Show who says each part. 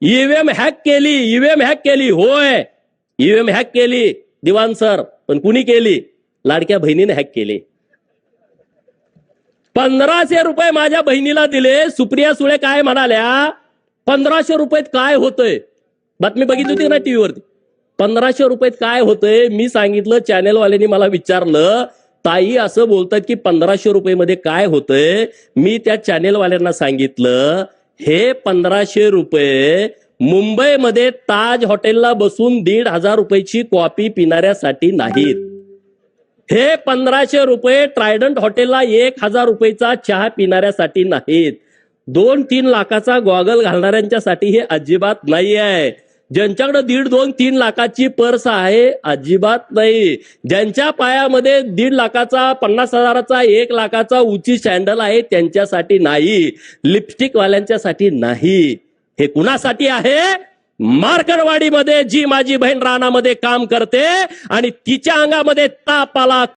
Speaker 1: EVM hack केली, EVM hack केली. होय, ईव्हीएम हॅक केली दिवाण सर, पण कुणी केली? लाडक्या बहिणीने हॅक केली. 1500 रुपये माझ्या बहिणीला दिले. सुप्रिया सुळे काय म्हणाल्या? 1500 रुपयात काय होतंय? बातमी बघितली होती ना टीव्हीवरती. 1500 रुपयात काय होतंय? मी सांगितलं, चॅनेलवाल्यांनी मला विचारलं, ताई असं बोलतात की 1500 रुपये मध्ये काय होतंय? मी त्या चॅनेलवाल्यांना सांगितलं, हे 1500 रुपये मुंबईमध्ये ताज हॉटेलला बसून 1,500 रुपयाची कॉफी पिणाऱ्यासाठी नाहीत. हे 1500 रुपये ट्रायडंट हॉटेलला 1,000 रुपयाचा चहा पिणाऱ्यासाठी नाहीत. 2-3 लाखाचा गॉगल घालणाऱ्यांच्यासाठी हे अजिबात नाही आहे. ज्यांच्याकडे 1.5-2-3 लाखाची पर्स आहे, अजिबात नाही. ज्यांच्या पायामध्ये 1.5 लाखाचा, 50,000चा, 1 लाखाचा उंची सॅन्डल आहे, त्यांच्यासाठी नाही. लिपस्टिक वाल्यांच्यासाठी नाही. हे कुणासाठी आहे? मार्करवाडीमध्ये जी माझी बहीण रानामध्ये काम करते आणि तिच्या अंगामध्ये ताप आला,